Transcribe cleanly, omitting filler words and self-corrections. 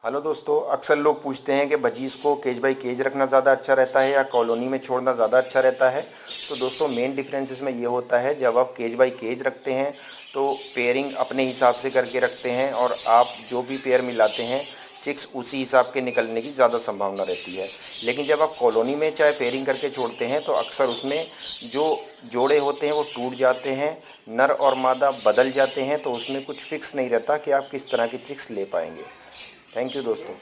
Hello दोस्तों, अक्सर लोग पूछते हैं कि बजीज़ को केज बाई केज रखना ज़्यादा अच्छा रहता है या कॉलोनी में छोड़ना ज़्यादा अच्छा रहता है। तो दोस्तों मेन डिफरेंस इसमें ये होता है, जब आप केज बाई केज रखते हैं तो पेयरिंग अपने हिसाब से करके रखते हैं और आप जो भी पेयर मिलाते हैं चिक्स उसी हिसाब के निकलने की ज़्यादा संभावना रहती है। लेकिन जब आप कॉलोनी में चाहे पेयरिंग करके छोड़ते हैं तो अक्सर उसमें जो जोड़े होते हैं वो टूट जाते हैं, नर और मादा बदल जाते हैं, तो उसमें कुछ फिक्स नहीं रहता कि आप किस तरह की चिक्स ले पाएंगे। थैंक यू दोस्तों।